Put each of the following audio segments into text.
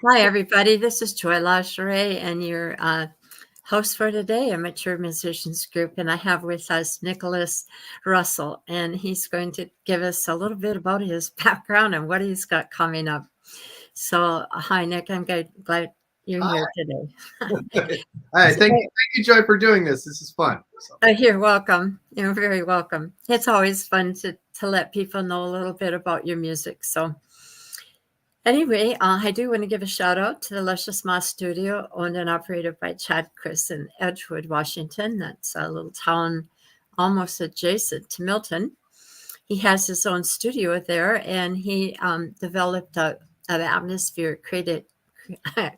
Hi, everybody. This is Joy Lacheray, and your host for today, Amateur Musicians Group. And I have with us Nickolas Russell, and he's going to give us a little bit about his background and what he's got coming up. So, hi, Nick. I'm glad you're Hi. here today. Hi, thank you, Joy, for doing this. This is fun. You're welcome. You're very welcome. It's always fun to let people know a little bit about your music. So, anyway, I do want to give a shout out to the Luscious Moss Studio, owned and operated by Chad Chris in Edgewood, Washington. That's a little town almost adjacent to Milton. He has his own studio there, and he developed an atmosphere, created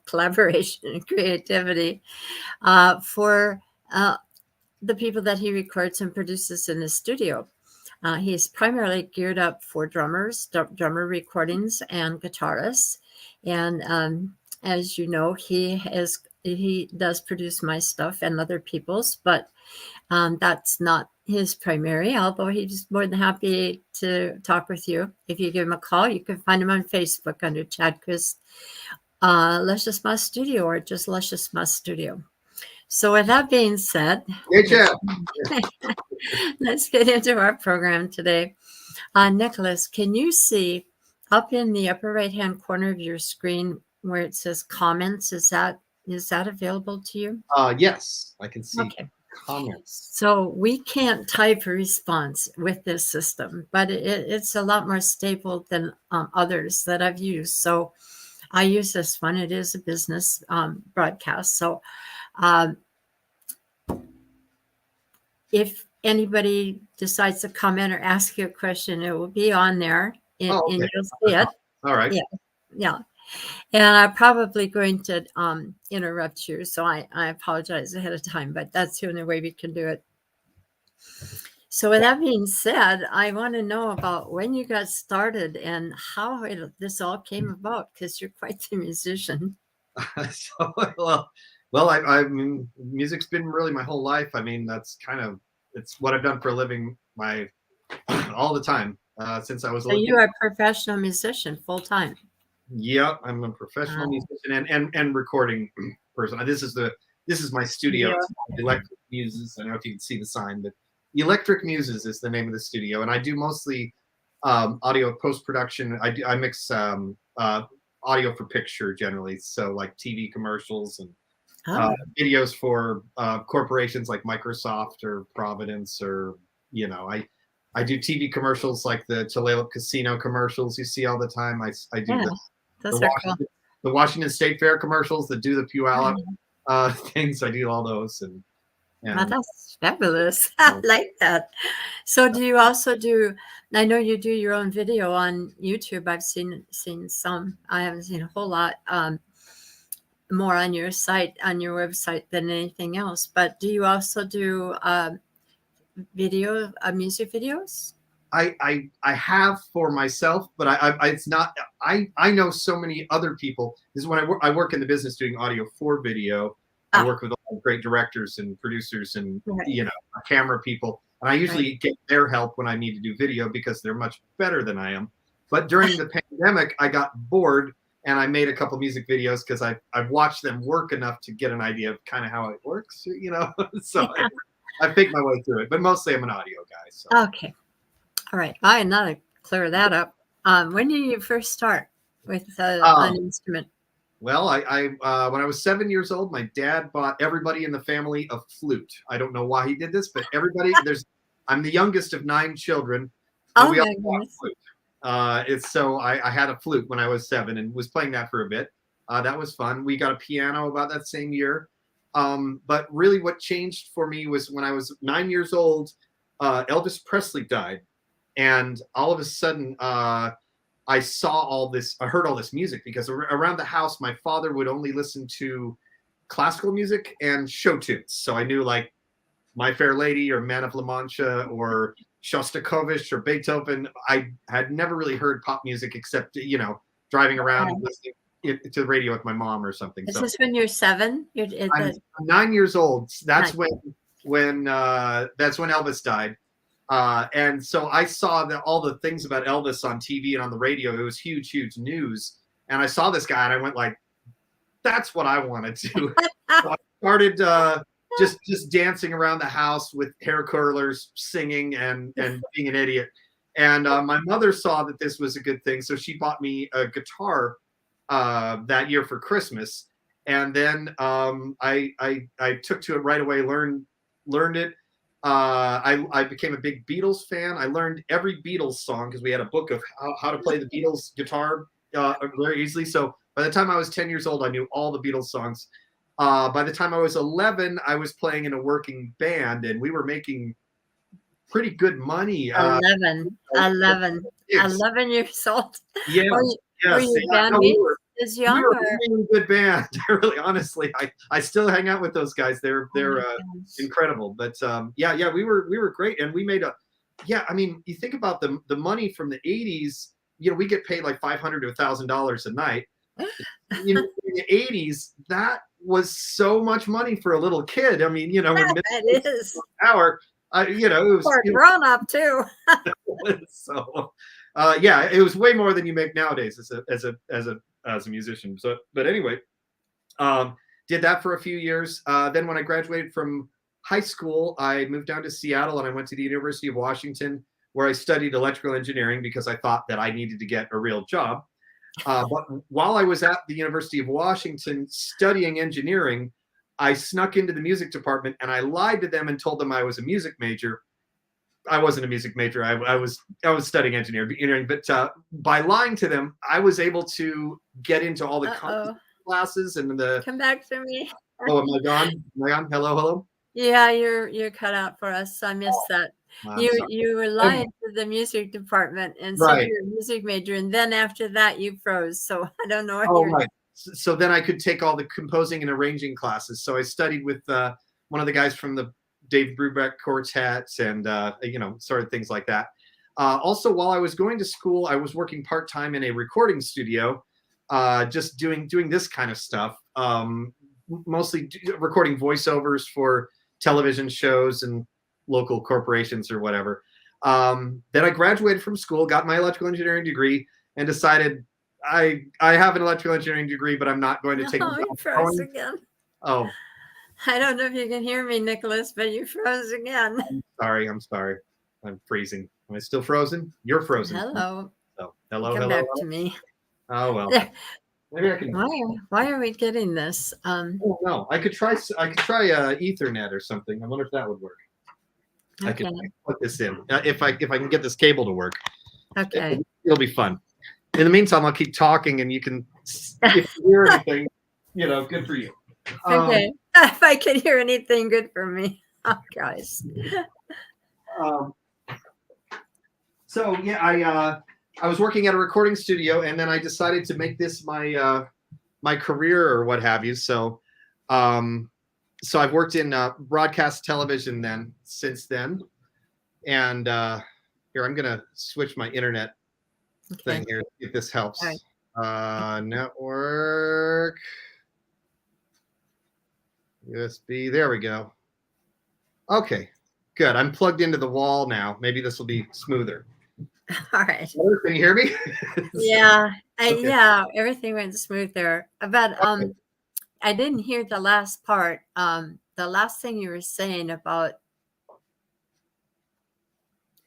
collaboration and creativity for the people that he records and produces in his studio. He's primarily geared up for drummers, drummer recordings, and guitarists. And as you know, he does produce my stuff and other people's, but that's not his primary. Although he's more than happy to talk with you. If you give him a call, you can find him on Facebook under Chad Chris Luscious Moss Studio, or just Luscious Moss Studio. So with that being said, let's get into our program today. Nickolas, can you see up in the upper right-hand corner of your screen where it says comments? Is that available to you? Yes, I can see comments. So we can't type a response with this system, but it's a lot more stable than others that I've used. So I use this one. It is a business broadcast. So if anybody decides to comment or ask you a question, it will be on there, and you'll see it. All right. Yeah. And I'm probably going to interrupt you, so I apologize ahead of time, but that's the only way we can do it. So with that being said, I want to know about when you got started and how this all came about, because you're quite the musician. Well, I mean, music's been really my whole life. I mean, it's what I've done for a living all the time since I was. So you are a professional musician full time. Yeah, I'm a professional musician and recording person. This is my studio. Yeah. It's Electric Muses. I don't know if you can see the sign, but Electric Muses is the name of the studio, and I do mostly audio post production. I mix audio for picture generally, so like TV commercials and videos for corporations like Microsoft or Providence, or I do TV commercials like the Tulalip Casino commercials you see all the time. I do the Washington State Fair commercials that do the Puyallup things. I do all those, and that's fabulous. I like that. So do you also do? I know you do your own video on YouTube. I've seen some. I haven't seen a whole lot more on your site, on your website, than anything else. But do you also do music videos? I have for myself, but it's not. I know so many other people. This is when I work in the business doing audio for video. I work with all great directors and producers and camera people, and I usually get their help when I need to do video because they're much better than I am. But during the pandemic, I got bored and I made a couple music videos because I've watched them work enough to get an idea of kind of how it works, So I picked my way through it, but mostly I'm an audio guy. So. Okay. All right. I now to clear that up. When did you first start with an instrument? Well, I when I was 7 years old, my dad bought everybody in the family a flute. I don't know why he did this, but everybody I'm the youngest of 9 children. Oh we all my bought a flute. I had a flute when I was 7 and was playing that for a bit. That was fun. We got a piano about that same year. But really what changed for me was when I was 9 years old, Elvis Presley died. And all of a sudden, I heard all this music because around the house, my father would only listen to classical music and show tunes. So I knew like My Fair Lady or Man of La Mancha or Shostakovich or Beethoven. I had never really heard pop music except, driving around and listening to the radio with my mom or something. Is this when you're 7? I'm 9 years old. That's when Elvis died. And so I saw all the things about Elvis on TV and on the radio. It was huge, huge news. And I saw this guy and I went like, that's what I want to do. So I started just dancing around the house with hair curlers, singing and being an idiot. And my mother saw that this was a good thing, so she bought me a guitar that year for Christmas. And then I took to it right away, learned it. I became a big Beatles fan. I learned every Beatles song because we had a book of how to play the Beatles guitar very easily. So by the time I was 10 years old, I knew all the Beatles songs. By the time I was 11, I was playing in a working band, and we were making pretty good money. 11, 11, 11 years old. Yeah, Were yes. your Yeah, no, bandmates as we young? were a Or? really good band. Really, honestly, I still hang out with those guys. They're Oh my they're gosh. incredible. But yeah, we were great, and we made a yeah. I mean, you think about the money from the '80s. We get paid like $500 to $1,000 a night. In the '80s, that was so much money for a little kid. I mean, when It is. hour, it was, For a grown up too. so yeah, it was way more than you make nowadays as a musician. So, but anyway, did that for a few years. Then when I graduated from high school, I moved down to Seattle and I went to the University of Washington, where I studied electrical engineering because I thought that I needed to get a real job. But while I was at the University of Washington studying engineering, I snuck into the music department and I lied to them and told them I was a music major. I wasn't a music major. I was studying engineering, but by lying to them, I was able to get into all the classes and the. Come back to me. Oh, am I gone? Am I gone? Hello, hello. Yeah, you're cut out for us. I missed that. You were lying to the music department and said Right. you're a music major, and then after that you froze. So I don't know. Oh, right. So then I could take all the composing and arranging classes. So I studied with one of the guys from the Dave Brubeck quartets and sort of things like that. Also, while I was going to school, I was working part-time in a recording studio, just doing this kind of stuff, mostly recording voiceovers for television shows and local corporations or whatever. Then I graduated from school, got my electrical engineering degree, and decided I have an electrical engineering degree, but I'm not going to take. Oh, you froze again. Oh, I don't know if you can hear me, Nickolas, but you froze again. I'm sorry. I'm freezing. Am I still frozen? You're frozen. Hello. Oh, hello. Come back to me. Oh well. Maybe I can. Why are we getting this? Oh no, I could try Ethernet or something. I wonder if that would work. Okay. I can put this in if I can get this cable to work. Okay. It'll be fun. In the meantime, I'll keep talking, and you can if you hear anything, good for you. Okay. If I could hear anything, good for me. Oh, guys. So yeah, I was working at a recording studio, and then I decided to make this my my career or what have you. So I've worked in broadcast television since then, and here I'm gonna switch my internet thing here if this helps. Right. Network USB. There we go. Okay, good. I'm plugged into the wall now. Maybe this will be smoother. All right. Can you hear me? Yeah. Yeah. Everything went smooth there. But I didn't hear the last part. The last thing you were saying about.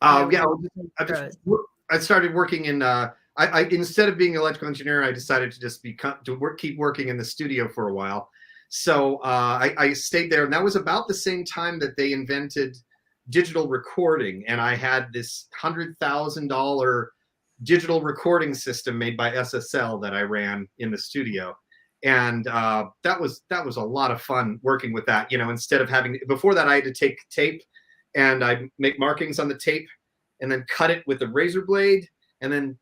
Yeah. I started working in. I instead of being an electrical engineer, I decided to just keep working in the studio for a while. So I stayed there, and that was about the same time that they invented digital recording, and I had this $100,000 digital recording system made by SSL that I ran in the studio, and that was a lot of fun working with that. Instead of before that, I had to take tape, and I'd make markings on the tape, and then cut it with a razor blade, and then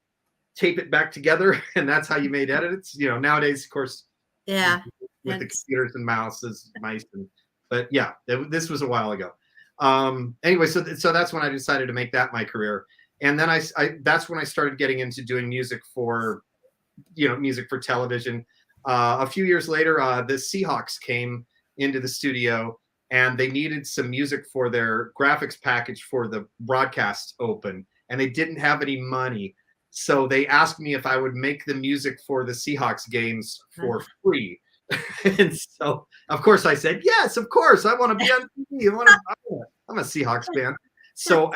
tape it back together, and that's how you made edits. Nowadays, of course, yeah, with the computers and mice, but yeah, this was a while ago. Anyway, so that's when I decided to make that my career, and then that's when I started getting into doing music for television. A few years later, the Seahawks came into the studio, and they needed some music for their graphics package for the broadcast open, and they didn't have any money. So they asked me if I would make the music for the Seahawks games for free. And so, of course, I said, yes, of course, I want to be on TV. I'm a Seahawks fan. So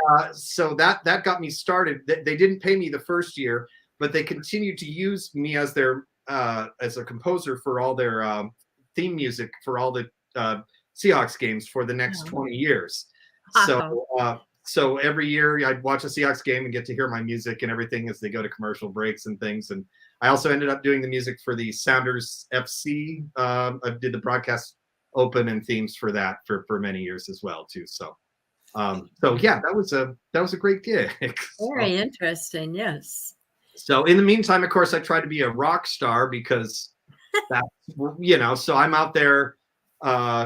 that got me started. They didn't pay me the first year, but they continued to use me as their as a composer for all their theme music for all the Seahawks games for the next Oh, 20 years. So wow. so every year I'd watch a Seahawks game and get to hear my music and everything as they go to commercial breaks and things. And I also ended up doing the music for the Sounders FC. I did the broadcast open and themes for that for many years as well too. So yeah, that was a great gig. So, Very interesting. Yes. so in the meantime, of course, I tried to be a rock star because that's so I'm out there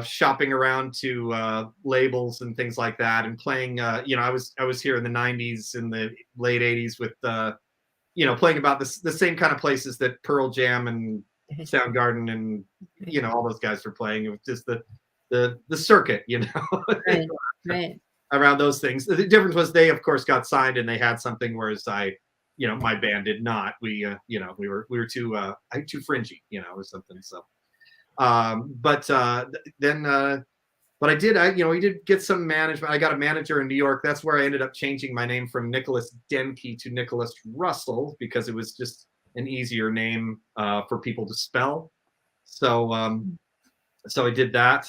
shopping around to labels and things like that and playing I was here in the 90s in the late 80s with playing about the same kind of places that Pearl Jam and Soundgarden and all those guys were playing. It was just the circuit, Right. Right. around those things. The difference was they of course got signed and they had something, whereas my band did not. We were too fringy, or something. So but then but we did get some management. I got a manager in New York. That's where I ended up changing my name from Nickolas Denke to Nickolas Russell because it was just an easier name for people to spell. So so I did that,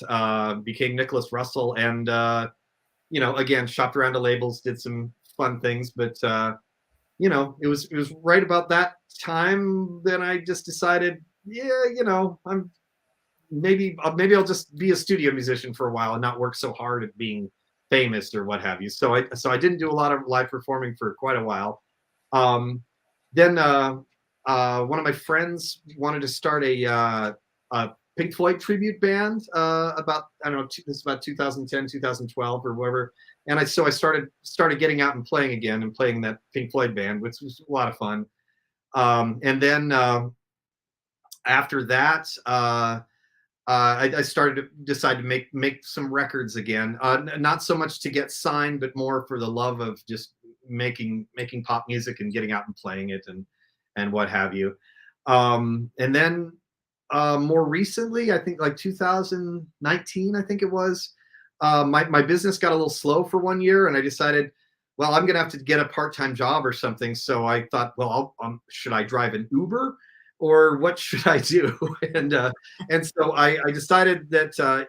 became Nickolas Russell, and again shopped around to labels, did some fun things, but it was right about that time that I just decided, yeah, I'm maybe I'll just be a studio musician for a while and not work so hard at being famous or what have you. So I didn't do a lot of live performing for quite a while. Then one of my friends wanted to start a Pink Floyd tribute band about I don't know this is about 2010 2012 or whatever. And I started getting out and playing again and playing that Pink Floyd band, which was a lot of fun. And then after that, I started to decide to make some records again. Not so much to get signed, but more for the love of just making pop music and getting out and playing it and what have you. And then more recently, I think like 2019, I think it was. My business got a little slow for 1 year, and I decided, well, I'm gonna have to get a part-time job or something. So I thought, well, should I drive an Uber? Or what should I do? And so I decided that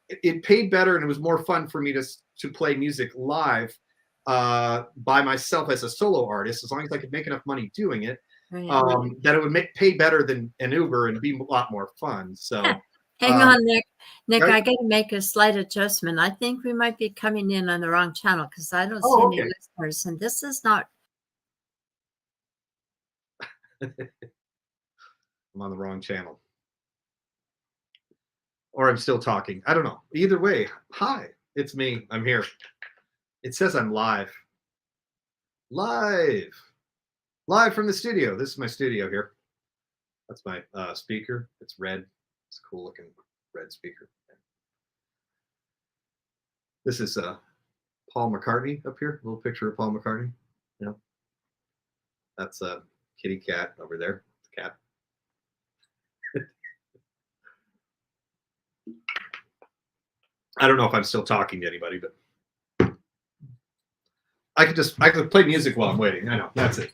it paid better and it was more fun for me to play music live by myself as a solo artist, as long as I could make enough money doing it, Right. that it would pay better than an Uber and be a lot more fun. So Hang um, on, Nick. Nick, right? I got to make a slight adjustment. I think we might be coming in on the wrong channel because I don't see Oh, any okay. listeners, and this is not. I'm on the wrong channel, or I'm still talking. I don't know. Either way, hi, it's me. I'm here. It says I'm live. Live from the studio. This is my studio here. That's my speaker. It's red. It's a cool looking red speaker. This is Paul McCartney up here. A little picture of Paul McCartney. You know, that's a kitty cat over there. It's a cat. I don't know if I'm still talking to anybody, but I could play music while I'm waiting. I know that's it.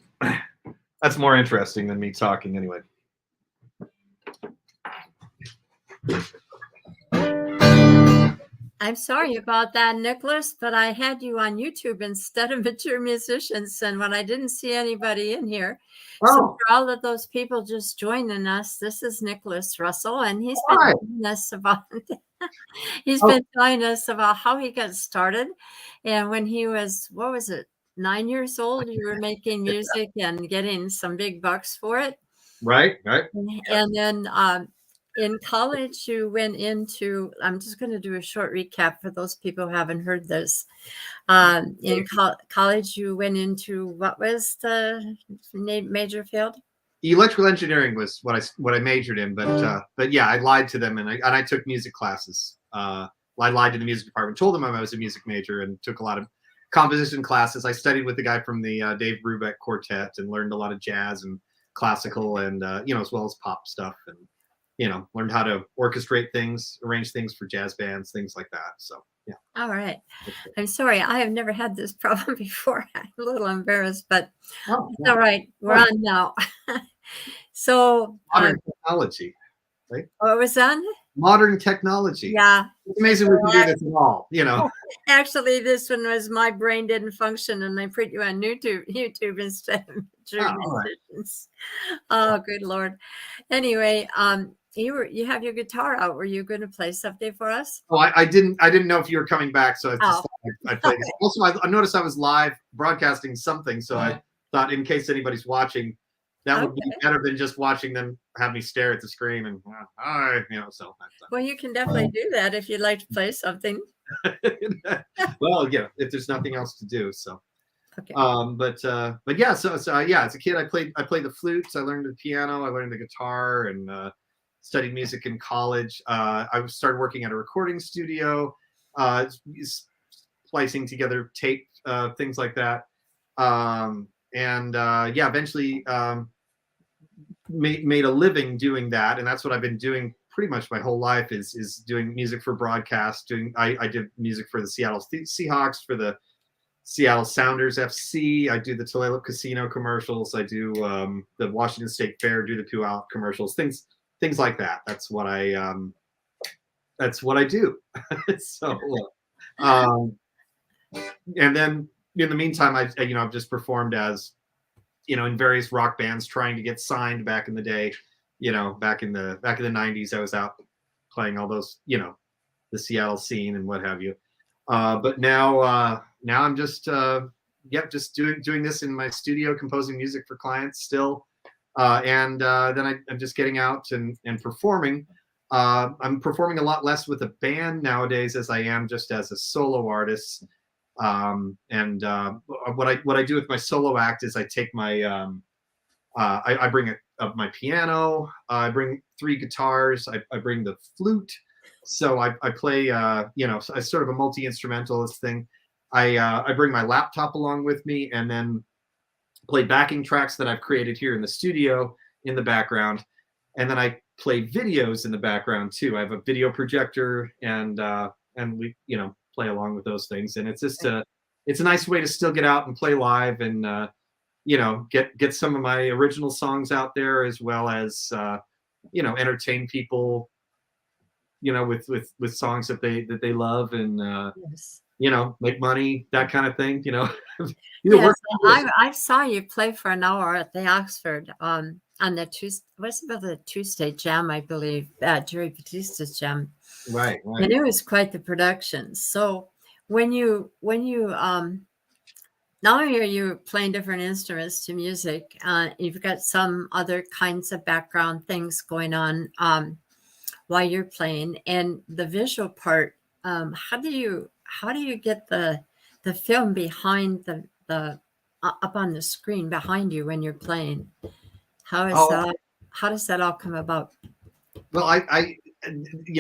That's more interesting than me talking anyway. I'm sorry about that, Nicholas, but I had you on YouTube instead of mature musicians, and when I didn't see anybody in here. So Oh, for all of those people just joining us, this is Nickolas Russell, and he's been hi. telling us about he's Oh, been telling us about how he got started. And when he was, what was it, 9 years old, you were making music and getting some big bucks for it. right, right. Yes. And then in college, you went into, I'm just going to do a short recap for those people who haven't heard this. In college, you went into what was the major field? Electrical engineering was what I majored in, but yeah, I lied to them and I took music classes. I lied to the music department, told them I was a music major, and took a lot of composition classes. I studied with the guy from the Dave Brubeck Quartet and learned a lot of jazz and classical and as well as pop stuff. And learned how to orchestrate things, arrange things for jazz bands, things like that. So yeah. All right. I'm sorry, I have never had this problem before. I'm a little embarrassed, but Oh, it's yeah. all right. We're on now. So, Modern technology, right? what was that? Modern technology. Yeah. It's amazing we can do this at all. Actually, this one was my brain didn't function, and I put you on YouTube instead of true Oh, all right. musicians. Oh, good Lord. Anyway, you have your guitar out. Were you going to play something for us? Oh, I didn't know if you were coming back, so I just Oh, thought I'd play this. Also, I noticed I was live broadcasting something, so I thought in case anybody's watching, that would be okay. better than just watching them have me stare at the screen and hi, so Well, you can definitely do that if you'd like to play something. well, yeah, if there's nothing else to do, so. Okay. But yeah, so yeah, as a kid, I played the flutes, I learned the piano, I learned the guitar, and studied music in college. I started working at a recording studio, splicing together tape, things like that. Yeah, eventually made a living doing that, and that's what I've been doing pretty much my whole life is doing music for broadcast. I did music for the Seattle Seahawks, for the Seattle Sounders FC. I do the Tulalip Casino commercials. I do the Washington State Fair, do the Puyallup commercials, things like that. That's what I do. So, and then in the meantime, I've just performed as, in various rock bands trying to get signed back in the day. Back in the 90s, I was out playing all those, the Seattle scene and what have you. But now I'm just just doing this in my studio, composing music for clients still. Then I'm just getting out and performing. I'm performing a lot less with a band nowadays as I am just as a solo artist. What I do with my solo act is I take my I bring my piano, I bring 3 guitars, I bring the flute. So I play, so it's sort of a multi-instrumentalist thing. I bring my laptop along with me and then play backing tracks that I've created here in the studio in the background. And then I play videos in the background too. I have a video projector and we, play along with those things. And it's just it's a nice way to still get out and play live and, get some of my original songs out there, as well as, entertain people, with songs that they love and, Yes. make money, that kind of thing, Yes, I saw you play for an hour at the Oxford on the Tuesday jam, I believe, Jerry Batista's jam. Right. And it was quite the production. So when you not only are you playing different instruments to music, you've got some other kinds of background things going on while you're playing, and the visual part. How do you get the film behind the up on the screen behind you when you're playing? How does that all come about? Well, I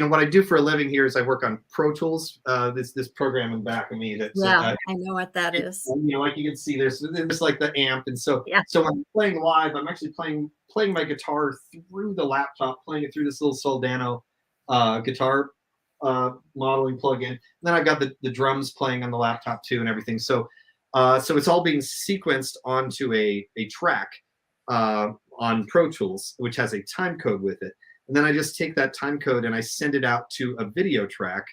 what I do for a living here is I work on Pro Tools, this program in the back of me. I know what that is. Like you can see, there's like the amp, and so when I'm playing live, I'm actually playing my guitar through the laptop, playing it through this little Soldano guitar modeling plugin. And then I've got the drums playing on the laptop too, and everything. So it's all being sequenced onto a track on Pro Tools, which has a time code with it. And then I just take that time code and I send it out to a video track,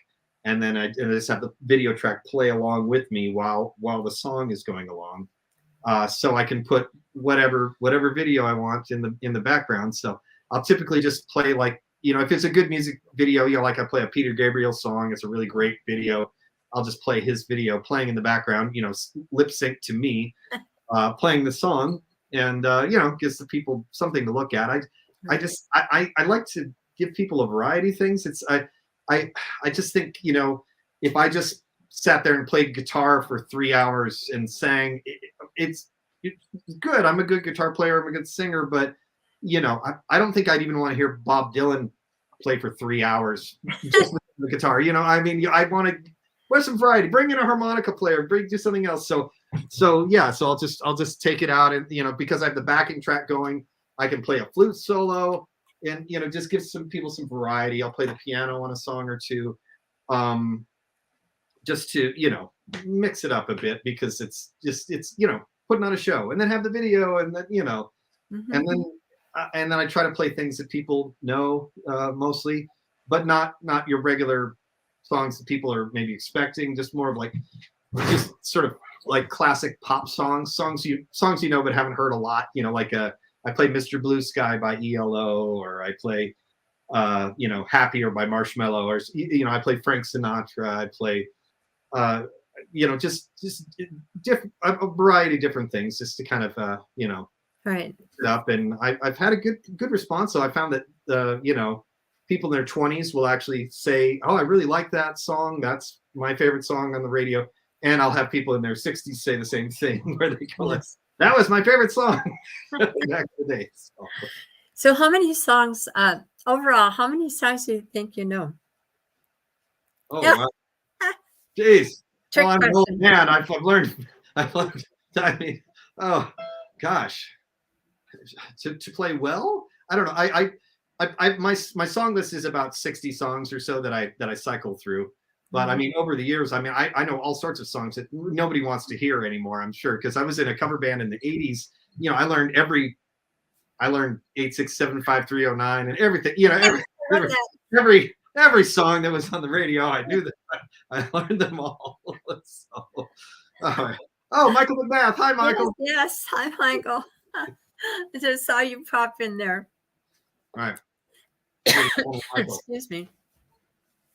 and then I just have the video track play along with me while the song is going along. So I can put whatever video I want in the background. So I'll typically just play, like, if it's a good music video, like I play a Peter Gabriel song, it's a really great video, I'll just play his video playing in the background, lip sync to me playing the song, and gives the people something to look at. I like to give people a variety of things. I just think, if I just sat there and played guitar for 3 hours and sang, it's good. I'm a good guitar player, I'm a good singer, but I don't think I'd even want to hear Bob Dylan play for 3 hours just with the guitar. I want to where's some variety, bring in a harmonica player, do something else. So I'll just take it out, and because I have the backing track going, I can play a flute solo, and just give some people some variety. I'll play the piano on a song or two, um, just to mix it up a bit, because it's putting on a show, and then have the video, and then Mhm. and then I try to play things that people know, mostly, but not your regular songs that people are maybe expecting. Just more of like, just sort of like classic pop songs you know but haven't heard a lot. Like I play Mr. Blue Sky by ELO, or I play Happier by Marshmello, or I play Frank Sinatra. I play uh, just different, a variety of different things, just to kind of Right. it up. And I've had a good response. So I found that people in their 20s will actually say, "Oh, I really like that song. That's my favorite song on the radio." And I'll have people in their 60s say the same thing, where they go like, Yes. "That was my favorite song back in the day." So how many songs, overall, how many songs do you think you know? Oh wow, jeez. Well, Trick I'm an old question. man. I've learned. I've learned. I mean, oh gosh, to play well. I don't know. My song list is about 60 songs or so that I cycle through. But I Mhm. mean, over the years, I mean, I know all sorts of songs that nobody wants to hear anymore. I'm sure, because I was in a cover band in the '80s. I learned 8675309 and everything. I love that. Every song that was on the radio, I knew that. I learned them all. So, oh, Michael McMath. Hi, Yes, Michael. yes. Hi, Michael. I just saw you pop in there. All right. Hey, Michael. Excuse me.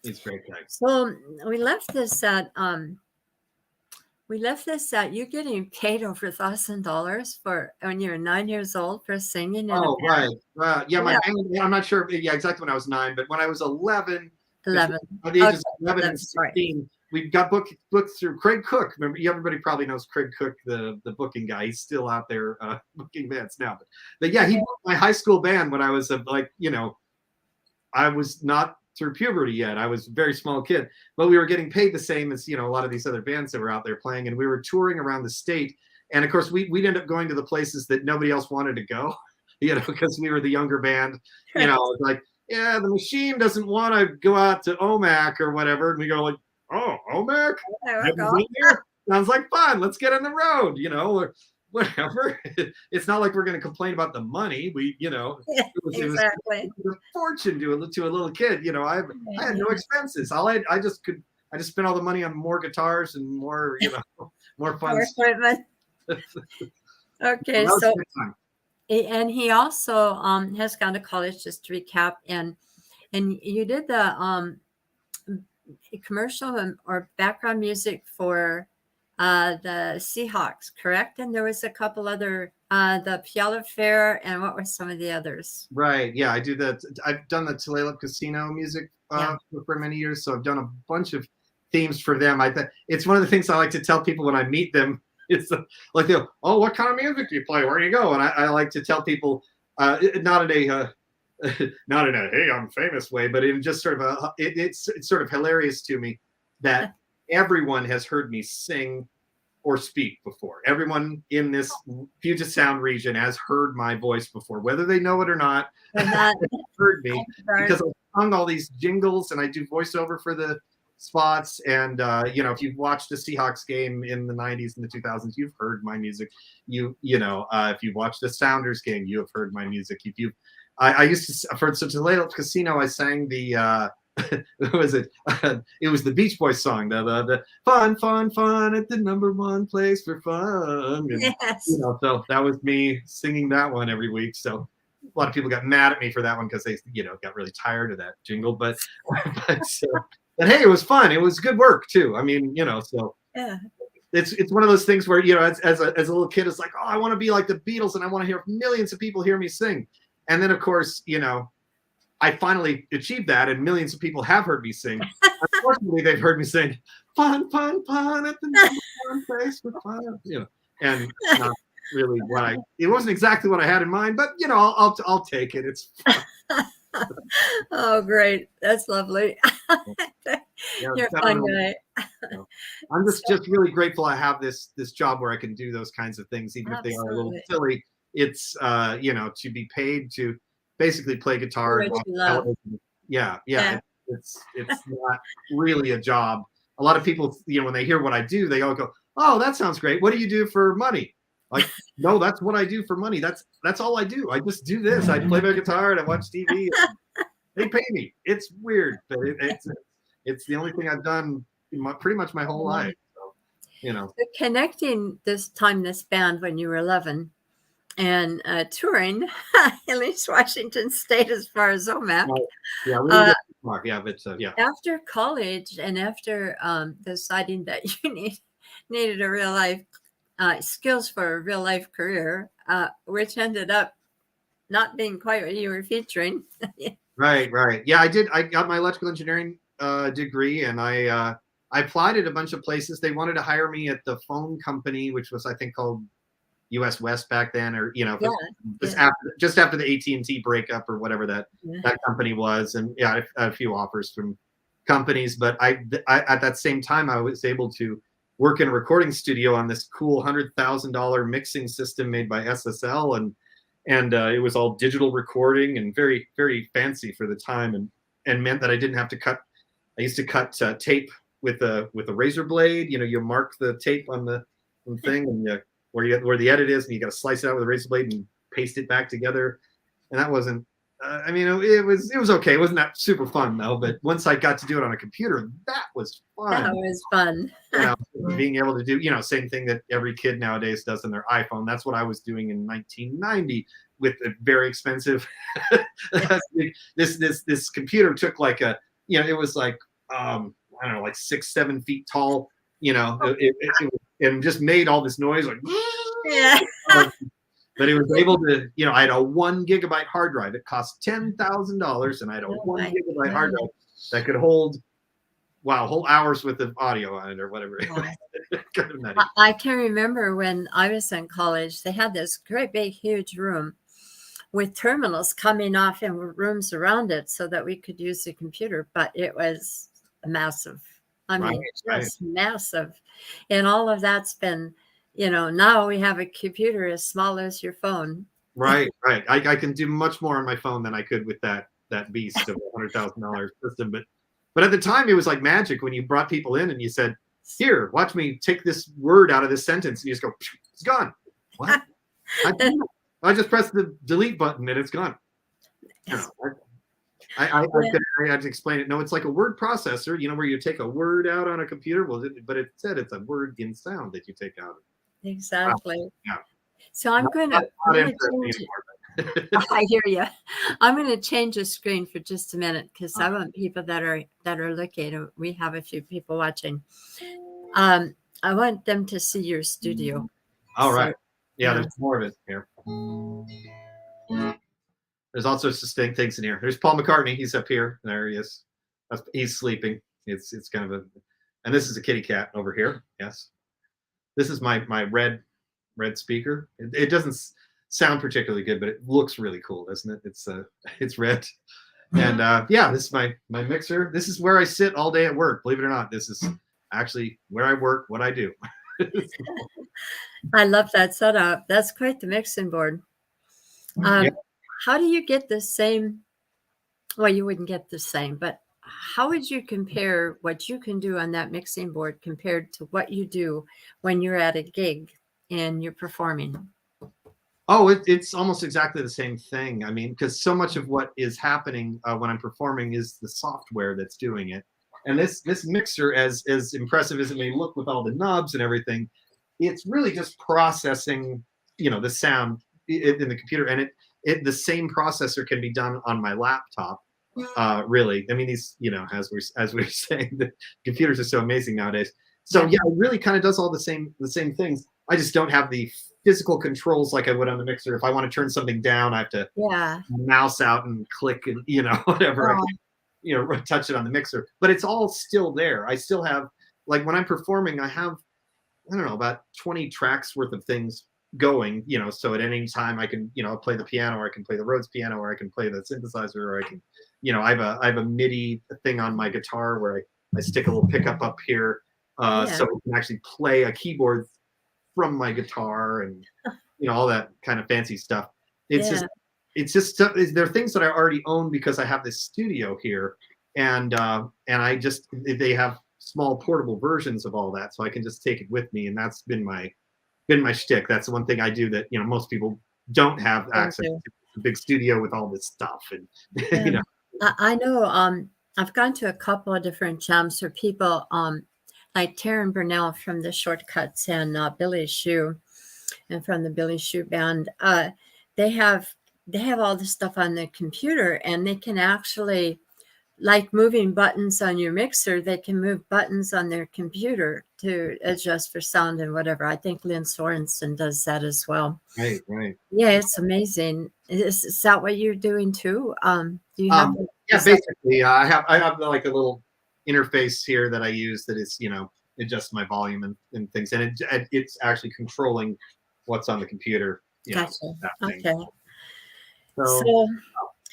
He's a great guy. So we left this at you getting paid over $1,000 for when you're 9 years old for singing in a Oh, band. right. Yeah, my Yeah, band, I'm not sure. Yeah, exactly when I was 9, but when I was 11, 11. between the Okay, ages of 11 and 11. Right. 16, we got booked through Craig Cook. Remember, everybody probably knows Craig Cook, the booking guy. He's still out there booking bands now. But yeah, he Okay. booked my high school band when I was I was not through puberty yet. I was a very small kid, but we were getting paid the same as a lot of these other bands that were out there playing, and we were touring around the state. And of course, we'd end up going to the places that nobody else wanted to go, because we were the younger band. Like, yeah, the Machine doesn't want to go out to OMAC or whatever, and we go like, "Oh, OMAC, There we never go. been there. Sounds like fun. Let's get on the road," or whatever. It's not like we're going to complain about the money. Yeah, It was exactly. a fortune to a little kid. I had no Yeah. expenses. I just spent all the money on more guitars and more more fun Our stuff. equipment. So Okay, that was a so good time. and he also has gone to college, just to recap, and you did the commercial or background music for the Seahawks, correct? And there was a couple other the Puyallup Fair, and what were some of the others? Right. Yeah, I do that. I've done the Tulalip Casino music Yeah. for many years, so I've done a bunch of themes for them. It's one of the things I like to tell people when I meet them. It's like they go, "Oh, what kind of music do you play? Where do you go?" And I like to tell people, not in a not in a "hey, I'm famous" way, but in just sort of it's sort of hilarious to me that everyone has heard me sing or speak before. Everyone in this Puget Sound region has heard my voice before, whether they know it or not. They're not Heard me, because I sung all these jingles and I do voiceover for the spots. And if you've watched a Seahawks game in the '90s and the 2000s, you've heard my music. If you've watched a Sounders game, you have heard my music. I used to, for Tulalip Casino, I sang the who was it? It was the Beach Boys song, the fun, fun, fun at the #1 place for fun. And, yes. so that was me singing that one every week. So a lot of people got mad at me for that one, because they, got really tired of that jingle. But, but hey, it was fun. It was good work too. I mean, so Yeah. it's one of those things where, as a little kid, it's like, oh, I want to be like the Beatles, and I want to hear millions of people hear me sing. And then, of course, I finally achieved that, and millions of people have heard me sing. Unfortunately, they've heard me sing "Fun, fun, fun at the #1 place for fun," and not really it wasn't exactly what I had in mind, but I'll take it. It's fun. Oh, great. That's lovely. Yeah, You're a fun guy. I'm just So, really grateful I have this job where I can do those kinds of things, even if they are a little absolutely. silly. It's to be paid to basically play Do guitar and what watch you love. television. Yeah, yeah. Yeah. It's not really a job. A lot of people, when they hear what I do, they all go, "Oh, that sounds great. What do you do for money?" Like, no, that's what I do for money. That's all I do. I just do this. I play my guitar and I watch TV. They pay me. It's weird, but it's the only thing I've done pretty much my whole life. So, So connecting this band when you were 11 and touring at least Washington State as far as OMAC. Right. Yeah, we didn't Uh, get too far. Yeah, but yeah. After college and after deciding that you needed a real life skills for a real life career, which ended up not being quite what you were featuring. Right, right. Yeah, I did. I got my electrical engineering degree, and I applied at a bunch of places. They wanted to hire me at the phone company, which was I think called US West back then, or Yeah, just after the AT&T breakup or whatever that yeah. company was. And yeah, I had a few offers from companies, but I at that same time I was able to work in a recording studio on this cool $100,000 mixing system made by SSL, and it was all digital recording and very, very fancy for the time, and meant that I didn't have to cut. I used to cut tape with a razor blade. You mark the tape on the thing, and where the edit is, and you got to slice it out with a razor blade and paste it back together. And that wasn't. I mean, it was okay. It wasn't that super fun though. But once I got to do it on a computer, that was fun. That was fun. Being able to do, same thing that every kid nowadays does on their iPhone. That's what I was doing in 1990 with a very expensive. This computer took like it was like I don't know, like 6-7 feet tall. And just made all this noise like. Yeah. But it was able to, I had a 1 gigabyte hard drive. It cost $10,000, and I had a 1 gigabyte hard drive that could hold, whole hours worth of audio on it or whatever. I can remember when I was in college, they had this great big huge room with terminals coming off and rooms around it so that we could use the computer, but it was massive. I mean, just massive. And all of that's been, now we have a computer as small as your phone. Right, right. I can do much more on my phone than I could with that beast of $100,000 system. But at the time, it was like magic when you brought people in and you said, "Here, watch me take this word out of this sentence," and you just go, "It's gone." What? I just pressed the delete button and it's gone. I had to explain it. No, it's like a word processor, where you take a word out on a computer. Well, but it said it's a word in sound that you take out. Exactly. Wow. Yeah. So I'm going to change it. I hear you. I'm going to change the screen for just a minute because I want people that are looking. We have a few people watching. I want them to see your studio. All right. Yeah, there's more of it here. There's all sorts of things in here. There's Paul McCartney. He's up here. There he is. He's sleeping. It's kind of and this is a kitty cat over here. Yes. This is my red speaker. It doesn't sound particularly good, but it looks really cool, doesn't it? It's red. And this is my mixer. This is where I sit all day at work. Believe it or not, this is actually where I work, what I do. I love that setup. That's quite the mixing board. How do you get the same? Well, you wouldn't get the same, but how would you compare what you can do on that mixing board compared to what you do when you're at a gig and you're performing? Oh, it's almost exactly the same thing. I mean, because so much of what is happening when I'm performing is the software that's doing it. And this mixer, as impressive as it may look with all the knobs and everything, it's really just processing, the sound in the computer. And the same processor can be done on my laptop. Really, I mean, these, as we're saying, the computers are so amazing nowadays. So yeah, it really kind of does all the same things. I just don't have the physical controls like I would on the mixer. If I want to turn something down, I have to mouse out and click and whatever. I can, touch it on the mixer. But it's all still there. I still have, like, when I'm performing, I have, I don't know, about 20 tracks worth of things going. So at any time I can, play the piano, or I can play the Rhodes piano, or I can play the synthesizer, or I can, I have a MIDI thing on my guitar where I stick a little pickup up here, so I can actually play a keyboard from my guitar, and all that kind of fancy stuff. It's just it's just there are things that I already own because I have this studio here, and I just they have small portable versions of all that, so I can just take it with me, and that's been my shtick. That's the one thing I do that most people don't have Thank access you. to a big studio with all this stuff, and Yeah. you know. I know, I've gone to a couple of different jams where people, like Taryn Burnell from the Shortcuts and Billy Shoe, and from the Billy Shoe Band, they have they have all this stuff on their computer, and they can actually, like moving buttons on your mixer, they can move buttons on their computer to adjust for sound and whatever. I think Lynn Sorensen does that as well. Right, right. Yeah, it's amazing. Is that what you're doing too? Do you have Um, the yeah, stuff? basically, I have like a little interface here that I use that is adjusts my volume and things, and it's actually controlling what's on the computer. Gotcha. That thing. Okay. So So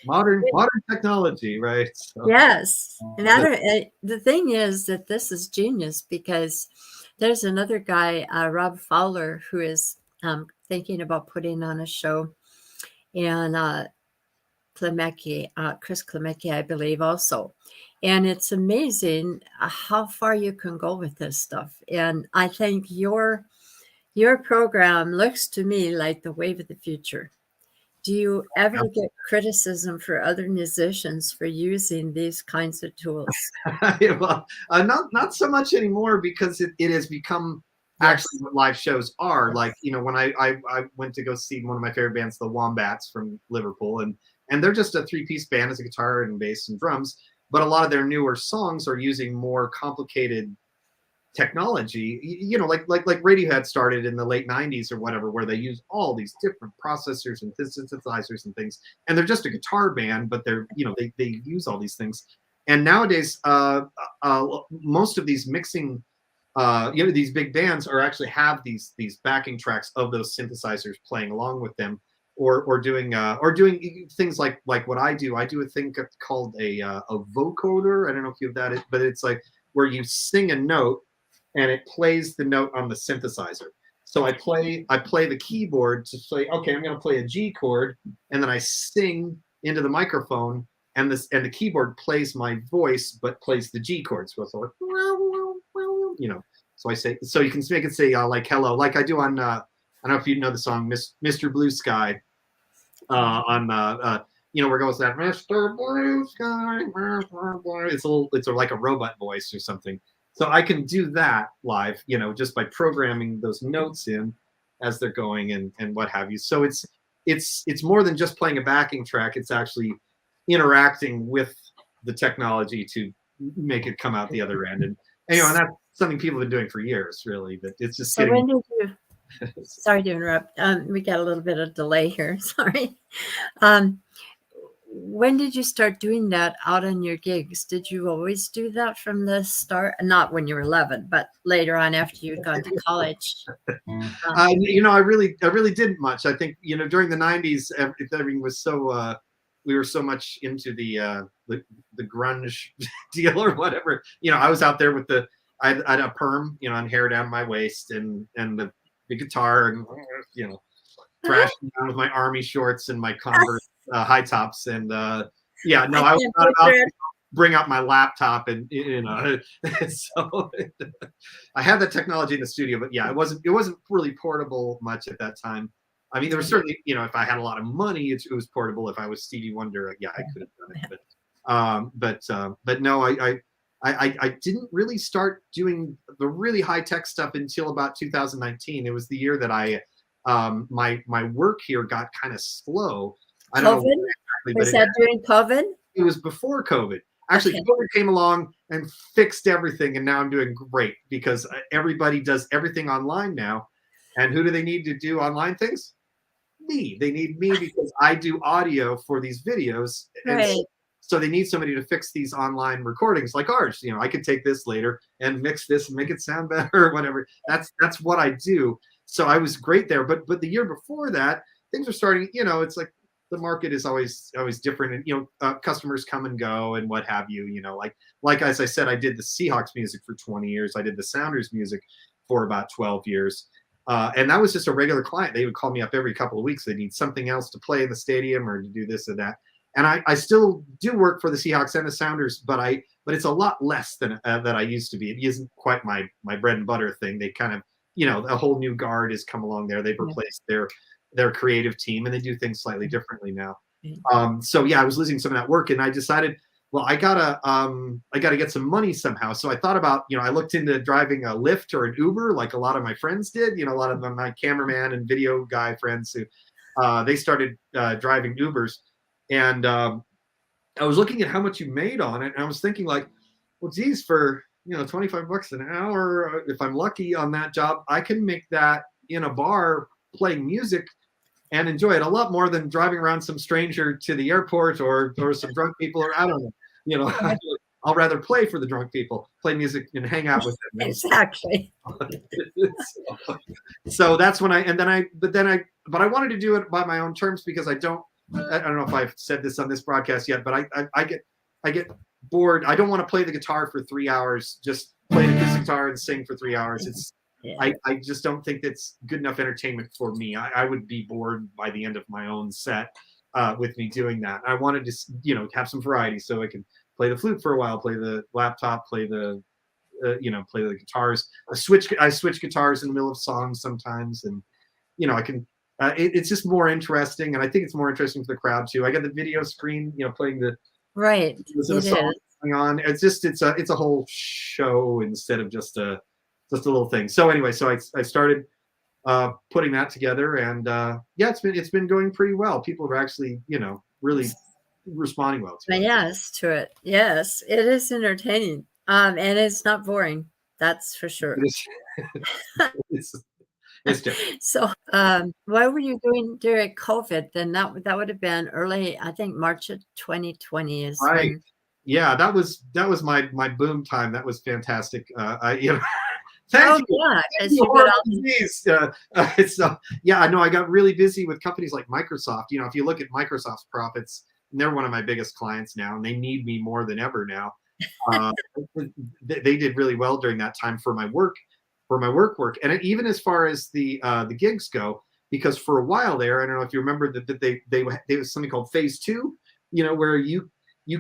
modern technology, right? So, yes, the thing is that this is genius because there's another guy, Rob Fowler, who is thinking about putting on a show, and Chris Klemecki, I believe, also. And it's amazing how far you can go with this stuff. And I think your program looks to me like the wave of the future. Do you ever yeah. get criticism for other musicians for using these kinds of tools? Well, not so much anymore because it has become actually Yes. what live shows are. Like, Yes. when I went to go see one of my favorite bands, the Wombats from Liverpool, and they're just a three-piece band as a guitar and bass and drums, but a lot of their newer songs are using more complicated technology, like Radiohead started in the late 90s or whatever, where they use all these different processors and synthesizers and things, and they're just a guitar band, but they use all these things. And nowadays, most of these mixing, these big bands are actually have these backing tracks of those synthesizers playing along with them, or doing things like what I do. I do a thing called a vocoder. I don't know if you have that, but it's like where you sing a note and it plays the note on the synthesizer. So I play the keyboard to say, okay, I'm going to play a G chord, and then I sing into the microphone, and the keyboard plays my voice, but plays the G chord. So it's like, So I say, so you can make it say like hello, like I do on. I don't know if you know the song Mr. Blue Sky on where it goes that Mr. Blue Sky. It's like a robot voice or something. So I can do that live, just by programming those notes in as they're going and what have you. So it's more than just playing a backing track. It's actually interacting with the technology to make it come out the other end. And that's something people have been doing for years, really. But it's just So getting. when did you, sorry to interrupt, we got a little bit of delay here, sorry. Um, when did you start doing that out on your gigs? Did you always do that from the start? Not when you were 11, but later on after you'd gone to college. I really didn't much. I think during the '90s, everything was so. We were so much into the grunge deal or whatever. I was out there with I had a perm, and hair down my waist, and the guitar, and thrashing around with my army shorts and my Converse high tops, and yeah, no, I was can't not about picture to bring out my laptop and so I had that technology in the studio, but yeah, it wasn't really portable much at that time. I mean, there was certainly, if I had a lot of money, it was portable. If I was Stevie Wonder, yeah, I could have done it. But no, I didn't really start doing the really high tech stuff until about 2019. It was the year that my work here got kind of slow. I don't know COVID? exactly, Was but that during COVID? it was before COVID. Actually, Okay. COVID came along and fixed everything, and now I'm doing great because everybody does everything online now. And who do they need to do online things? Me. They need me because I do audio for these videos, and Right. so they need somebody to fix these online recordings like ours. I could take this later and mix this and make it sound better or whatever. That's what I do. So I was great there. But the year before that, things were starting. It's like the market is always different, and customers come and go and what have you. Like as I said, I did the Seahawks music for 20 years. I did the Sounders music for about 12 years. And that was just a regular client. They would call me up every couple of weeks. They need something else to play in the stadium or to do this or that. And I still do work for the Seahawks and the Sounders, but it's a lot less than I used to be. It isn't quite my bread and butter thing. They kind of, a whole new guard has come along there. They've replaced their creative team, and they do things slightly differently now. So yeah, I was losing some of that work, and I decided, well, I gotta get some money somehow. So I thought about, I looked into driving a Lyft or an Uber, like a lot of my friends did. A lot of my cameraman and video guy friends who they started driving Ubers, and I was looking at how much you made on it, and I was thinking like, well, geez, for $25 an hour, if I'm lucky on that job, I can make that in a bar playing music and enjoy it a lot more than driving around some stranger to the airport or some drunk people, or I don't know. I'll rather play for the drunk people, play music and hang out with them. Exactly. So that's when I wanted to do it by my own terms, because I don't know if I've said this on this broadcast yet, but I get bored. I don't want to play the guitar for 3 hours, just play the guitar and sing for 3 hours. I just don't think that's good enough entertainment for me. I would be bored by the end of my own set with me doing that. I wanted to, have some variety, so I can play the flute for a while, play the laptop, play the guitars. I switch guitars in the middle of songs sometimes, and I can. It's just more interesting, and I think it's more interesting for the crowd too. I got the video screen, playing the song going on. It's a whole show instead of just a little thing. So anyway, so I started putting that together, and it's been going pretty well. People are actually really responding well to it. Yes, to it. Yes, it is entertaining, and it's not boring. That's for sure. It's different. So, what were you doing during COVID? Then that would have been early, I think March of 2020 is right. When... Yeah, that was my boom time. That was fantastic. Thank you. Yeah, I know I got really busy with companies like Microsoft. If you look at Microsoft's profits, they're one of my biggest clients now, and they need me more than ever now. They did really well during that time for my work, and even as far as the gigs go, because for a while there, I don't know if you remember that they was something called Phase 2, where you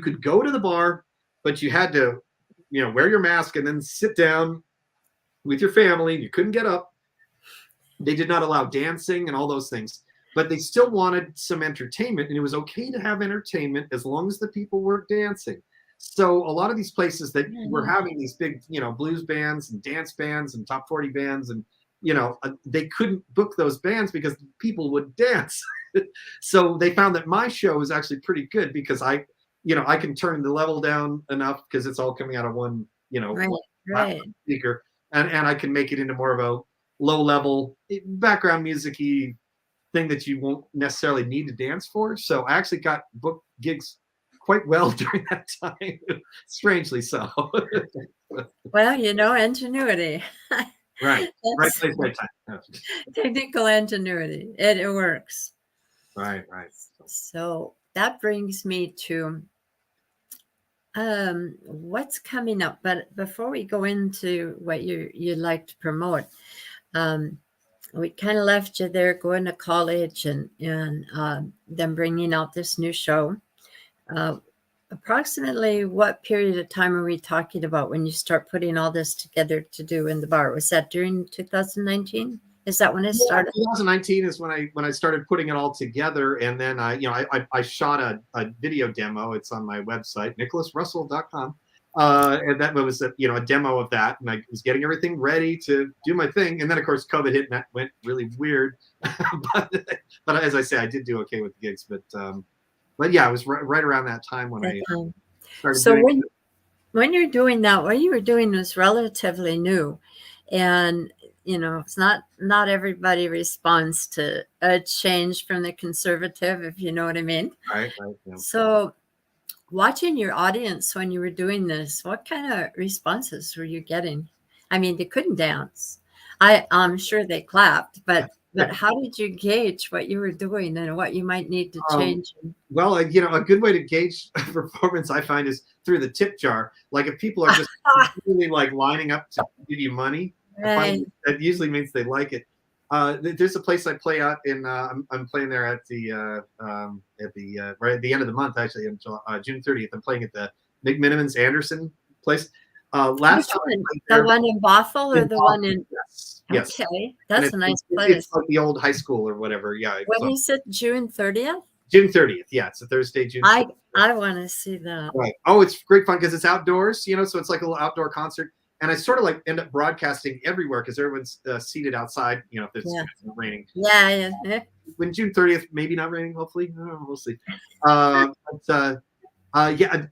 could go to the bar, but you had to wear your mask and then sit down with your family. You couldn't get up. They did not allow dancing and all those things, but they still wanted some entertainment, and it was okay to have entertainment as long as the people were dancing. So a lot of these places that were having these big, blues bands and dance bands and top 40 bands, and they couldn't book those bands because people would dance. So they found that my show was actually pretty good, because I can turn the level down enough because it's all coming out of one, right. speaker. And I can make it into more of a low level background music-y thing that you won't necessarily need to dance for. So I actually got booked gigs quite well during that time, strangely so. Well, ingenuity. Right place, right time. Technical ingenuity. It works. Right. So that brings me to what's coming up. But before we go into what you'd like to promote, we kind of left you there going to college and then bringing out this new show. Approximately what period of time are we talking about when you start putting all this together to do in the bar? Was that during 2019? Is that when it started? 2019 is when I started putting it all together, and then I shot a video demo. It's on my website, nickolasrussell.com. And that was a demo of that, and I was getting everything ready to do my thing, and then of course COVID hit, and that went really weird. but as I say, I did do okay with the gigs, but yeah, it was right around that time when I started. So when you're doing that, what you were doing was relatively new, and it's not everybody responds to a change from the conservative, if you know what I mean. Right. Yeah. So watching your audience when you were doing this, what kind of responses were you getting? I mean, they couldn't dance. I'm sure they clapped, but how did you gauge what you were doing and what you might need to change? Well, a good way to gauge performance, I find, is through the tip jar. Like if people are just really like lining up to give you money, right. that usually means they like it. There's a place I play out in. I'm playing there at the right at the end of the month, actually, in June 30th. I'm playing at the McMinimans Anderson place. Which Last time I one? played The there one in Bothell or in the one Boston, in? yes, yes, Okay, and that's a nice it's place. like the old high school or whatever. Yeah, When is it? June 30th? June 30th. Yeah, it's a Thursday, June 30th. I want to see that. Right. Oh, it's great fun because it's outdoors, so it's like a little outdoor concert. And I sort of like end up broadcasting everywhere because everyone's seated outside, if it's Yeah. raining. Yeah. Yeah. When June 30th, maybe not raining, hopefully. I don't know, we'll see. Yeah,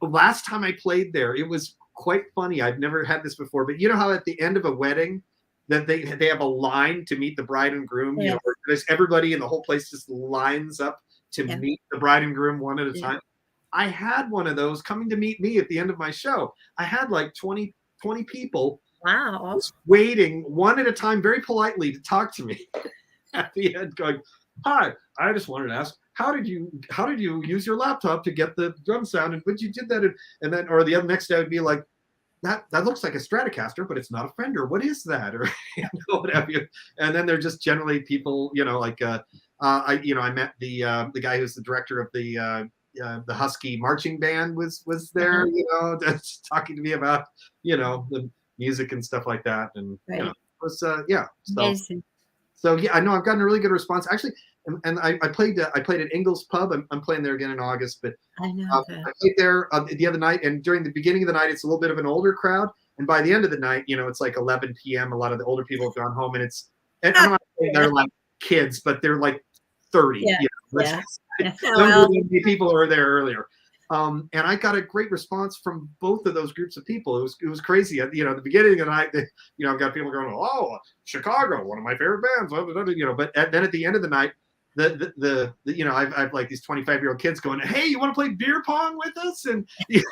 last time I played there, it was quite funny. I've never had this before, but you know how at the end of a wedding that they have a line to meet the bride and groom, Yeah. where there's everybody in the whole place just lines up to Yeah. meet the bride and groom one at a Yeah. time. I had one of those coming to meet me at the end of my show. I had like 20 people Wow. waiting one at a time very politely to talk to me at the end going, "Hi, I just wanted to ask, how did you use your laptop to get the drum sound, and when you did that?" And then, or the other next day would be like, that looks like a Stratocaster, but it's not a Fender. What is that? Or what have you. And then they're just generally people, like I met the guy who's the director of the Husky marching band was there, just talking to me about, the music and stuff like that. And, Right. it was, yeah. Amazing. So yeah, I know I've gotten a really good response actually. And I played at Ingles Pub. I'm playing there again in August, but I know that. I played there the other night, and during the beginning of the night, it's a little bit of an older crowd. And by the end of the night, it's like 11 p.m. A lot of the older people have gone home, and I'm not saying they're like kids, but they're like 30. Yeah. Younger Well, than the people who were there earlier. And I got a great response from both of those groups of people. It was crazy. At the beginning of the night, I've got people going, "Oh, Chicago, one of my favorite bands," But then at the end of the night, I've like these 25-year-old kids going, "Hey, you want to play beer pong with us?" And they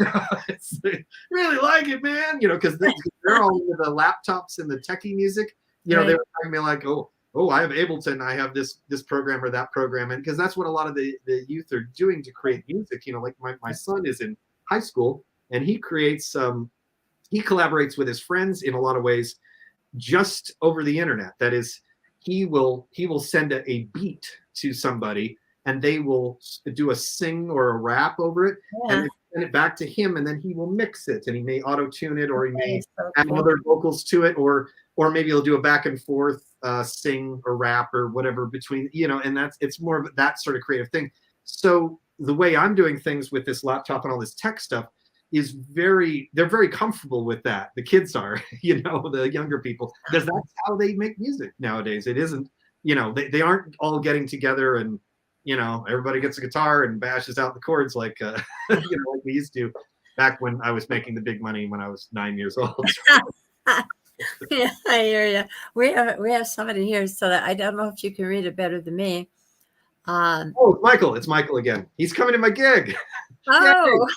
really like it, man. Because they're all into the laptops and the techie music. Right. They were talking to me like, "Oh, I have Ableton. I have this program or that program," and because that's what a lot of the youth are doing to create music. Like my son is in high school, and he collaborates with his friends in a lot of ways, just over the internet. That is, he will send a beat to somebody, and they will do a sing or a rap over it, and then send it back to him, and then he will mix it, and he may auto tune it, or he may add other vocals to it, or maybe he'll do a back and forth sing or rap or whatever between, and it's more of that sort of creative thing. So the way I'm doing things with this laptop and all this tech stuff is they're very comfortable with that. The kids are, the younger people, because that's how they make music nowadays. It isn't, they aren't all getting together and, everybody gets a guitar and bashes out the chords like, like we used to back when I was making the big money when I was 9 years old. Yeah, I hear you. We have somebody here, so that I don't know if you can read it better than me. Oh, Michael! It's Michael again. He's coming to my gig. Oh,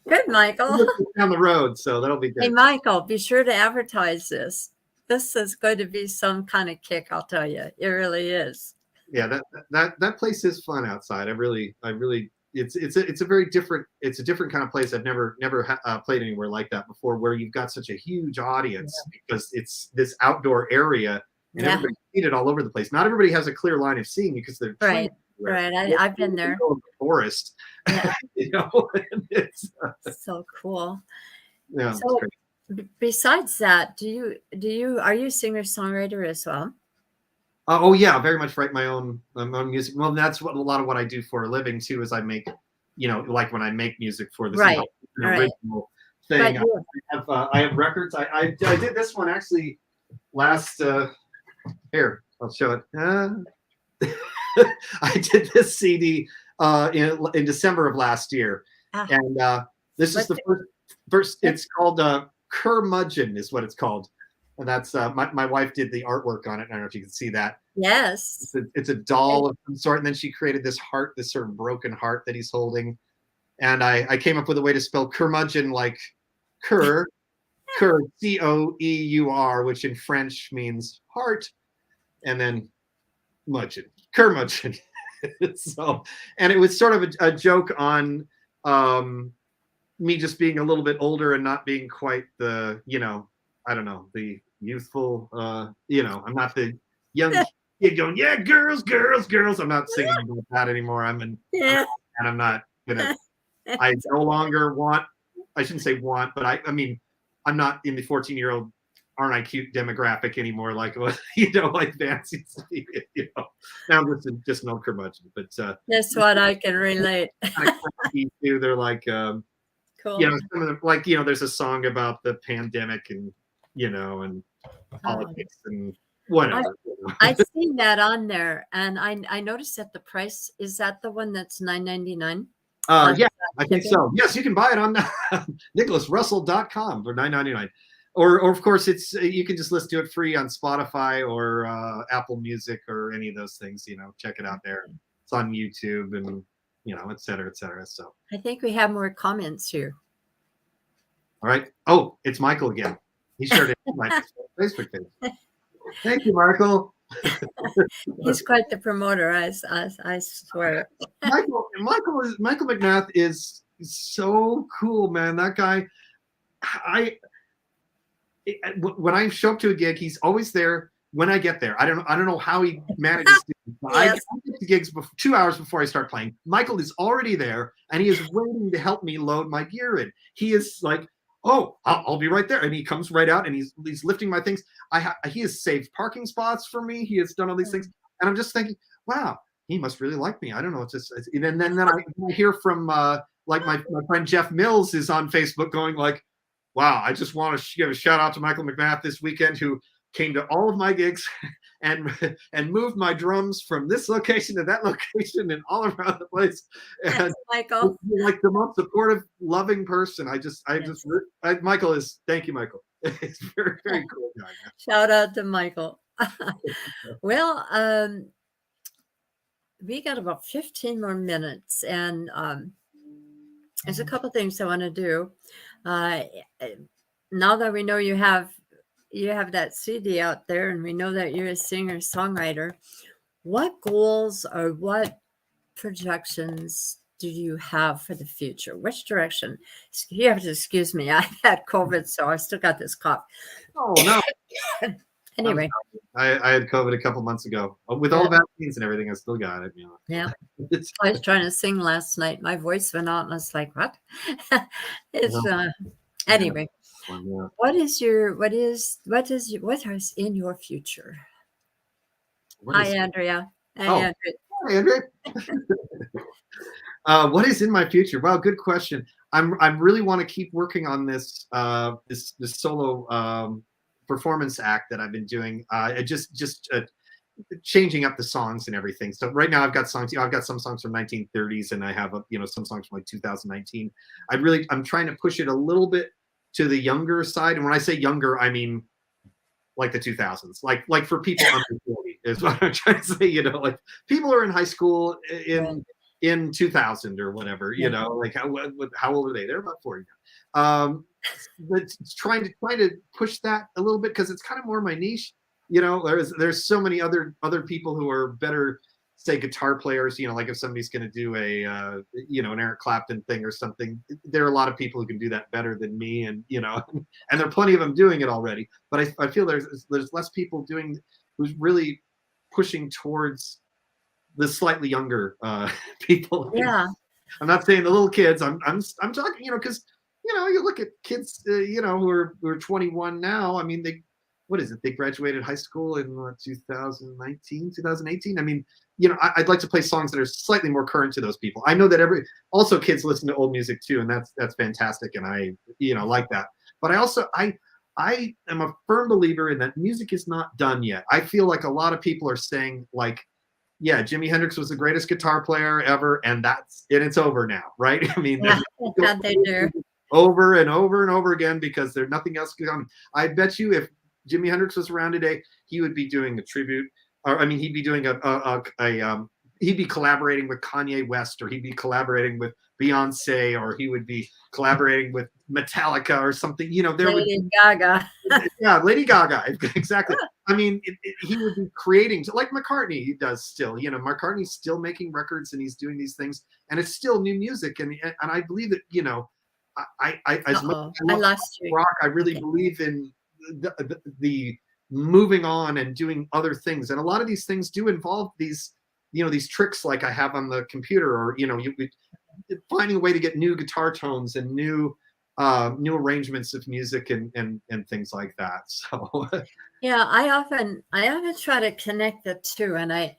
good, Michael. Down the road, so that'll be good. Hey, Michael, be sure to advertise this. This is going to be some kind of kick, I'll tell you. It really is. Yeah, that place is fun outside. I really, it's a very different, it's a different kind of place. I've never played anywhere like that before, where you've got such a huge audience because it's this outdoor area and everybody's seated all over the place. Not everybody has a clear line of seeing because they're right. I've been there. In the forest. Yeah. It's so cool. Yeah. So besides that, are you a singer-songwriter as well? Oh yeah, very much write my own music. Well, that's a lot of what I do for a living too. Is I make, like when I make music for the original thing. I have records. I did this one actually last. Here, I'll show it. I did this CD in December of last year, and this is the first. It's called Curmudgeon, is what it's called. And that's my wife did the artwork on it. I don't know if you can see that. Yes. It's a doll of some sort. And then she created this heart, this sort of broken heart that he's holding. And I came up with a way to spell curmudgeon like cur, C-O-E-U-R, which in French means heart. And then mudgeon, curmudgeon. So, and it was sort of a joke on me just being a little bit older and not being quite the, I don't know, the youthful, I'm not the young kid going, yeah, girls, girls, girls. I'm not singing about that anymore. Yeah. And I'm not gonna. I no longer want. I shouldn't say want, but I mean, I'm not in the 14-year-old aren't I cute demographic anymore. Like what like Fancy. Now I'm just an old curmudgeon, but That's what I can relate. kind of crappy too. They're like, Cool. some of the, like there's a song about the pandemic and and Oh. politics and whatever. I've seen that on there, and I noticed that the price is that the one that's $9.99. Yeah, I think so. Yes, you can buy it on NickolasRussell.com for $9.99. Or of course, it's you can just listen to it free on Spotify or Apple Music or any of those things. Check it out there. It's on YouTube and et cetera, et cetera. So I think we have more comments here. all right. Oh, it's Michael again. He shared it on my Facebook page. Thank you, Michael. He's quite the promoter, I swear. Michael McNath is so cool, man. That guy. When I show up to a gig, he's always there when I get there. I don't know how he manages to. Yes. I get to gigs 2 hours before I start playing. Michael is already there, and he is waiting to help me load my gear in. He is like, "Oh, I'll be right there," and he comes right out, and he's lifting my things. He has saved parking spots for me. He has done all these things, and I'm just thinking, wow, he must really like me. I don't know. It's just, and then I hear from like my friend Jeff Mills is on Facebook going like, wow, I just want to give a shout out to Michael McNath this weekend, who came to all of my gigs and moved my drums from this location to that location and all around the place. And Michael, like the most supportive, loving person. Michael is. Thank you, Michael. It's very, very cool guy. Shout out to Michael. Well, we got about 15 more minutes, and there's a couple things I want to do. Now that we know you have that CD out there, and we know that you're a singer songwriter, what goals or what projections do you have for the future? Which direction? You have to excuse me. I've had COVID, so I still got this cough. Oh no. Anyway, I had COVID a couple months ago. With all the vaccines and everything, I still got it. Yeah. I was trying to sing last night. My voice went out, and I was like, "What?" Anyway. Yeah. What is in your future? Hi, Andrea. Hi, Andrea. What is in my future? Wow, good question. I really want to keep working on this this solo performance act that I've been doing. Just changing up the songs and everything. So right now I've got songs. I've got some songs from 1930s, and I have some songs from like 2019. I'm trying to push it a little bit to the younger side. And when I say younger, I mean like the 2000s, like for people under 40 is what I'm trying to say. Like people are in high school in 2000 or whatever. Like how old are they? They're about 40 now. But trying to push that a little bit, because it's kind of more my niche. There's so many other people who are better, say, guitar players. Like if somebody's going to do an Eric Clapton thing or something, there are a lot of people who can do that better than me, and and there are plenty of them doing it already. But I feel there's less people who's really pushing towards the slightly younger people. Yeah. I'm not saying the little kids. I'm talking, because you look at kids, who are 21 now. I mean, what is it? They graduated high school in 2019, 2018. I mean, I'd like to play songs that are slightly more current to those people. I know that also kids listen to old music too, and that's fantastic, and I like that. But I am a firm believer in that music is not done yet. I feel like a lot of people are saying like, yeah, Jimi Hendrix was the greatest guitar player ever, and it's over now, right? I mean, they do. Over and over and over again, because there's nothing else going on. I bet you if Jimi Hendrix was around today, he would be doing a tribute, or he'd be doing he'd be collaborating with Kanye West, or he'd be collaborating with Beyonce, or he would be collaborating with Metallica or something. Lady Gaga. Yeah, Lady Gaga, exactly. I mean, he would be creating, like McCartney does still. McCartney's still making records, and he's doing these things, and it's still new music, and I believe that as much as I love rock, I really believe in moving on and doing other things. And a lot of these things do involve these, these tricks like I have on the computer, or, finding a way to get new guitar tones and new arrangements of music and things like that. So Yeah, I often try to connect the two, and I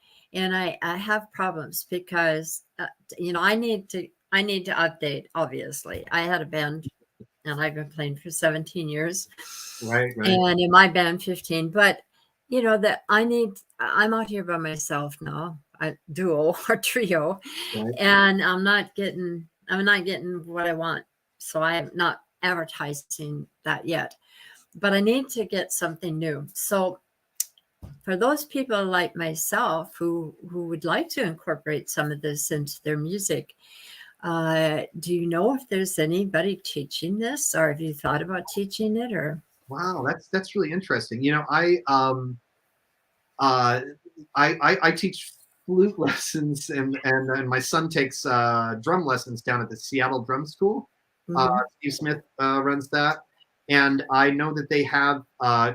have problems because I need to update. Obviously, I had a band, and I've been playing for 17 years, right, right, and in my band 15. But that I'm out here by myself now, a duo or trio, right. and I'm not getting what I want, so I'm not advertising that yet. But I need to get something new. So for those people like myself who would like to incorporate some of this into their music, do you know if there's anybody teaching this, or have you thought about teaching it? Or Wow, that's really interesting. Uh, I teach flute lessons, and my son takes drum lessons down at the Seattle Drum School. Mhm. Steve Smith runs that, and I know that they have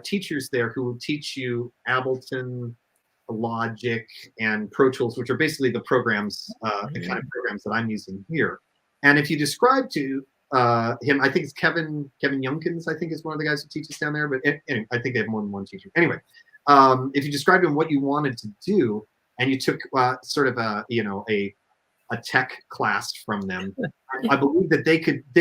teachers there who will teach you Ableton, Logic, and Pro Tools, which are basically the programs, the kind of programs that I'm using here. And if you describe to him, I think it's Kevin Youngkins, I think is one of the guys who teaches down there. But anyway, I think they have more than one teacher. Anyway, if you describe to him what you wanted to do, and you took sort of a tech class from them, I believe that they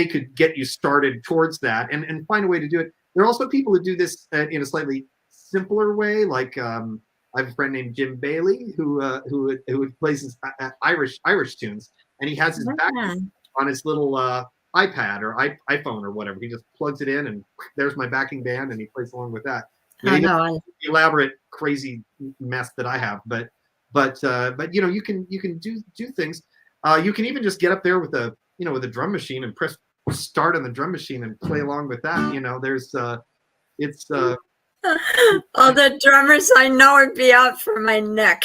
could get you started towards that and find a way to do it. There are also people who do this in a slightly simpler way, like I have a friend named Jim Bailey who plays his Irish tunes, and he has his back Yeah, on his little iPad or iPhone or whatever. He just plugs it in, and there's my backing band, and he plays along with that. I He doesn't know. have the elaborate, crazy mess that I have, but you can do things. You can even just get up there with a drum machine and press start on the drum machine and play along with that. There's it's All the drummers I know would be out for my neck.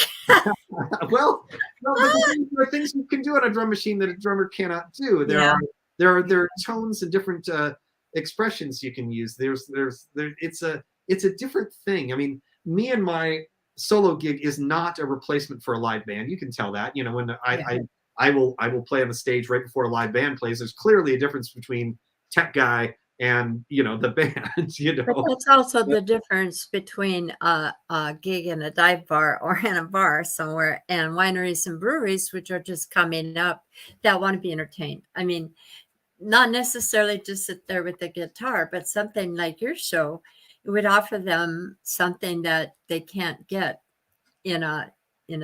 well, no, but there are things you can do on a drum machine that a drummer cannot do. There Yeah, are there are tones and different expressions you can use. It's a different thing. I mean, me and my solo gig is not a replacement for a live band. You can tell that. When yeah. I will play on the stage right before a live band plays. There's clearly a difference between tech guy and the band. But that's also the difference between a gig in a dive bar or in a bar somewhere, and wineries and breweries, which are just coming up, that want to be entertained. I mean, not necessarily just sit there with the guitar, but something like your show, it would offer them something that they can't get in a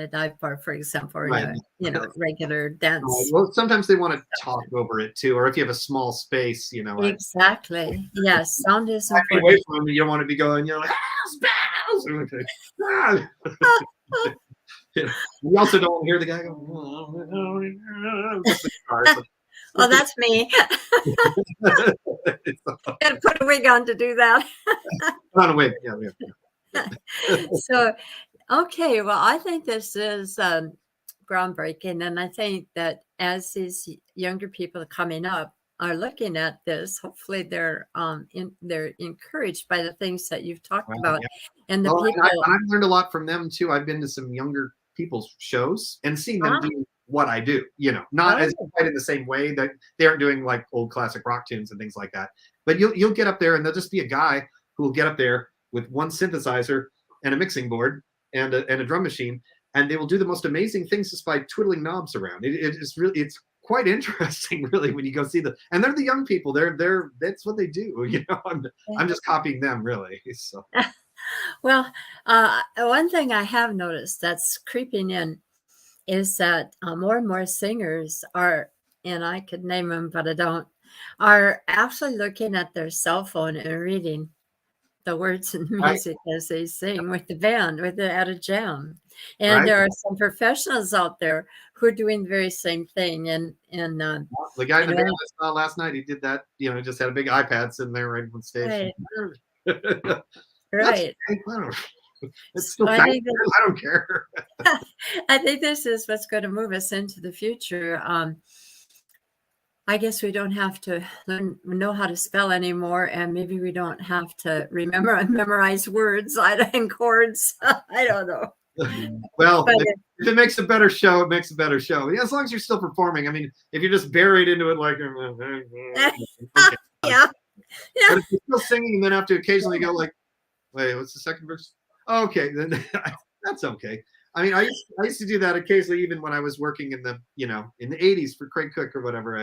dive bar, for example, or in Right. a regular Right. dance. Well, sometimes they want to talk over it too, or if you have a small space, Exactly. Yes, sound is backing away important. from them, you don't want to be going, like, spells! Ah! We also don't want to hear the guy go, with the guitar. Oh, that's me. Gotta put a wig on to do that. Put on a wig. Yeah, yeah. So, okay, well, I think this is groundbreaking, and I think that as these younger people coming up are looking at this, hopefully they're encouraged by the things that you've talked Right, about, yeah. and the Well, and people. I've learned a lot from them too. I've been to some younger people's shows and seen them Ah, do what I do. Not as oh, quite in the same way that they aren't doing like old classic rock tunes and things like that. But you'll get up there and there'll just be a guy who will get up there with one synthesizer and a mixing board and a drum machine, and they will do the most amazing things just by twiddling knobs around. It's quite interesting, really, when you go see them. And they're the young people. They're that's what they do. I'm just copying them, really. So. well, one thing I have noticed that's creeping in is that more and more singers are, and I could name them, but I don't, are actually looking at their cell phone and reading the words and Right, music as they sing with the band, at a jam. And right. there are some professionals out there who are doing the very same thing. The guy in You the band know, I saw last night, he did that. Just had a big iPad sitting there right on stage. right, That's right. okay. I don't. It's So still I back think there. I don't care. I think this is what's going to move us into the future. I guess we don't have to know how to spell anymore, and maybe we don't have to memorize words and chords. I don't know. Well, But if it makes a better show, it makes a better show. Yeah, as long as you're still performing. I mean, if you're just buried into it like, okay. yeah, But yeah, if you're still singing and then have to occasionally go like, wait, what's the second verse? Okay, then that's okay. I mean, I used to do that occasionally, even when I was working in the in the '80s for Craig Cook or whatever.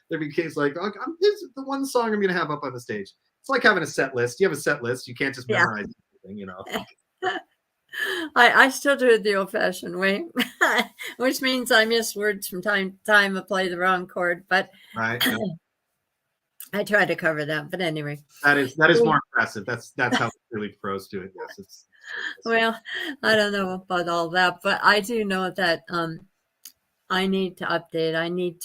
There'd be cases like, oh, this is the one song I'm going to have up on the stage. It's like having a set list. You have a set list. You can't just yeah. memorize everything. I still do it the old-fashioned way, which means I miss words from time to time. I play the wrong chord, but Right. I try to cover that. But anyway, That is more impressive. That's how really pros do it. Yes, it's well, I don't know about all that, but I do know that I need to update. I need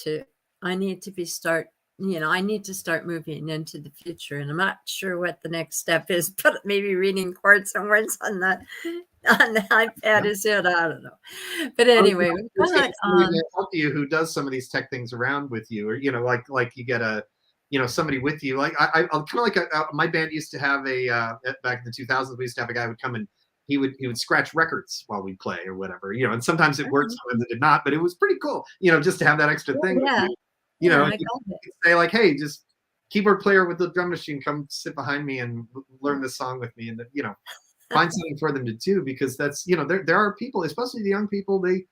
to be start. I need to start moving into the future, and I'm not sure what the next step is. But maybe reading chords and words on the iPad is it. I don't know. But anyway, there's somebody to help you who does some of these tech things around with you, or like you get a somebody with you. Like I kind of like my band used to have back in the 2000s. We used to have a guy who would come and he would scratch records while we play or whatever, and sometimes it worked, sometimes it did not, but it was pretty cool, just to have that extra thing. yeah, You know, I you got it. could say like, hey, just keyboard player with the drum machine, come sit behind me and learn this song with me, and find something for them to do, because that's there are people, especially the young people, they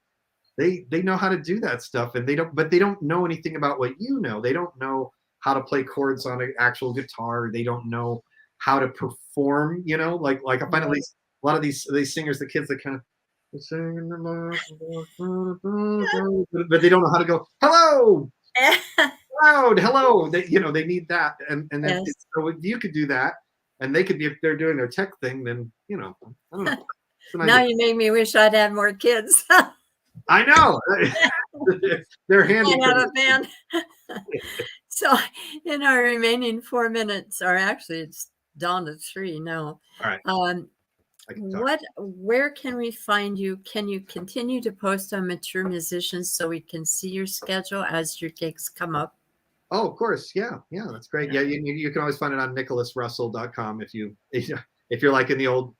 know how to do that stuff, and they don't know anything about what they don't know how to play chords on an actual guitar, they don't know how to perform, like I find at least a lot of these singers, the kids that kind of sing, but they don't know how to go hello loud hello. They need that, and then Yes. so if you could do that, and they could be, if they're doing their tech thing, then I don't know. It's an Now idea. you made me wish I'd had more kids I know. They're handy and for have a this. band. So, in our remaining 4 minutes, or actually, it's down to 3 now. All right, Um, I can talk. where can we find you? Can you continue to post on Mature Musicians so we can see your schedule as your gigs come up? Oh, of course. Yeah, yeah, that's great. Yeah, you can always find it on nickolasrussell.com if you're like in the old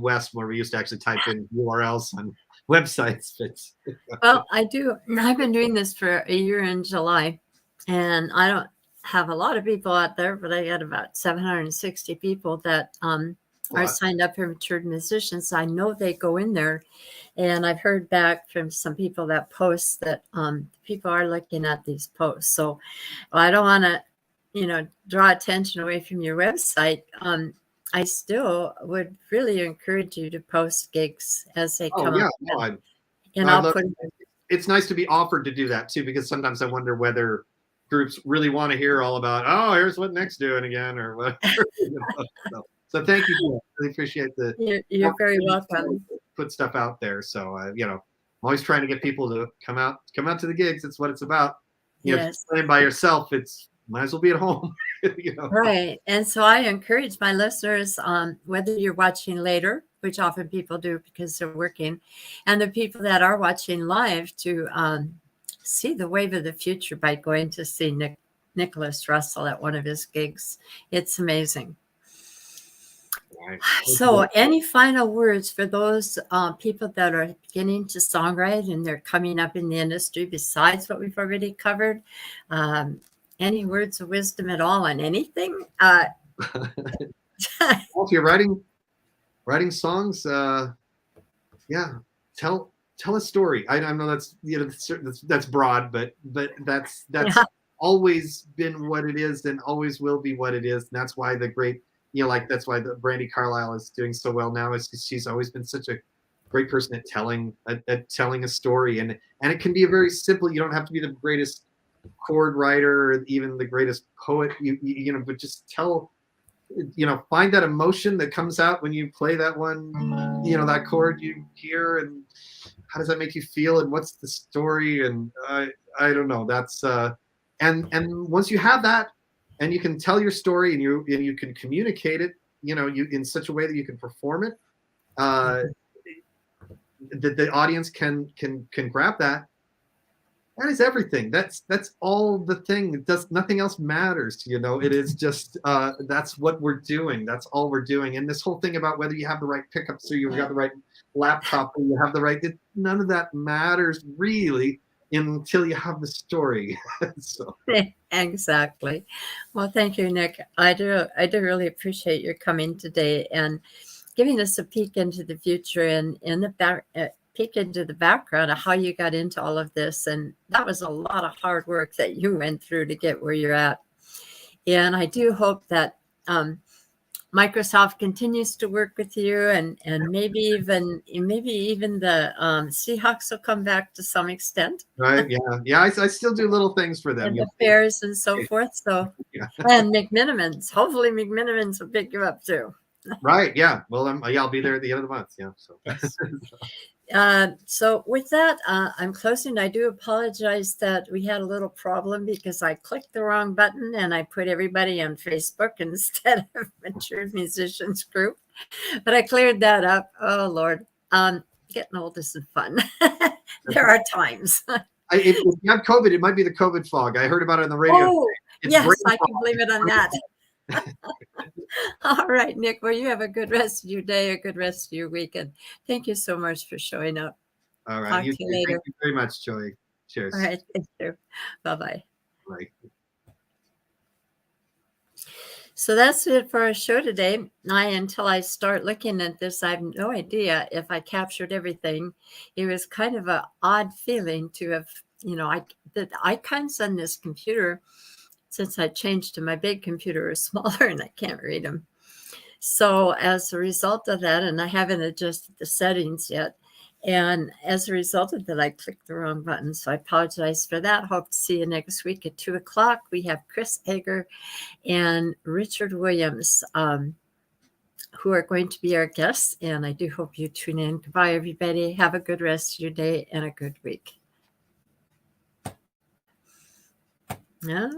West, where we used to actually type in URLs on websites. Well, I do. I've been doing this for a year in July, and I don't have a lot of people out there, but I got about 760 people that are signed up for Matured Musicians. I know they go in there, and I've heard back from some people that post that people are looking at these posts. So I don't want to, draw attention away from your website. I still would really encourage you to post gigs as they Oh come yeah, up, no, and I'd I'll love. put. It's nice to be offered to do that too, because sometimes I wonder whether groups really want to hear all about, oh, here's what Nick's doing again or whatever. So thank you. I really appreciate the You're very welcome. put stuff out there. So I'm always trying to get people to come out to the gigs. It's what it's about. If you're Yes. playing by yourself, it's might as well be at home. Right. And so I encourage my listeners, whether you're watching later, which often people do because they're working, and the people that are watching live, to see the wave of the future by going to see Nickolas Russell at one of his gigs. It's amazing. Right. So, any final words for those people that are beginning to songwrite and they're coming up in the industry besides what we've already covered? Any words of wisdom at all on anything? Well, if you're writing songs, yeah, tell a story. I know that's broad, but that's Yeah. always been what it is and always will be what it is. And that's why the great, that's why the Brandy Carlisle is doing so well now, is because she's always been such a great person at telling a story, and it can be a very simple. You don't have to be the greatest chord writer or even the greatest poet, but just find that emotion that comes out when you play that one, that chord you hear, and how does that make you feel, and what's the story, and I don't know, that's and once you have that and you can tell your story and you can communicate it, you in such a way that you can perform it, that the audience can grab that. that is everything. That's all the thing. It does nothing else matters. It is just that's what we're doing. That's all we're doing. And this whole thing about whether you have the right pickups or you've got the right laptop or you have the right, none of that matters really until you have the story. So Exactly. Well, thank you, Nick. I do really appreciate your coming today and giving us a peek into the future and in the back peek into the background of how you got into all of this. And that was a lot of hard work that you went through to get where you're at. And I do hope that Microsoft continues to work with you, and maybe even the Seahawks will come back to some extent, right, yeah. I still do little things for them. and the fairs and so forth. So, Yeah. and McMinimans, hopefully McMinimans will pick you up too. Right. Yeah. Well, I'll be there at the end of the month. Yeah. So. Yes. So with that, I'm closing. I do apologize that we had a little problem because I clicked the wrong button and I put everybody on Facebook instead of Matured Musicians Group. But I cleared that up. Oh, Lord. Getting old isn't fun. There are times. If you have COVID, it might be the COVID fog. I heard about it on the radio. Oh, It's yes, brain I can fog. blame it on that. All right, Nick. Well, you have a good rest of your day, a good rest of your weekend. Thank you so much for showing up. All right. Talk You to you too. later. Thank you very much, Joey. Cheers. All right. Thank you. Bye-bye. Bye. So that's it for our show today. Until I start looking at this, I have no idea if I captured everything. It was kind of an odd feeling to have, the icons on this computer, since I changed to my big computer, are smaller and I can't read them. So as a result of that, and I haven't adjusted the settings yet, and as a result of that, I clicked the wrong button. So I apologize for that. Hope to see you next week at 2 o'clock. We have Chris Hager and Richard Williams, who are going to be our guests. And I do hope you tune in. Goodbye, everybody. Have a good rest of your day and a good week. Yeah.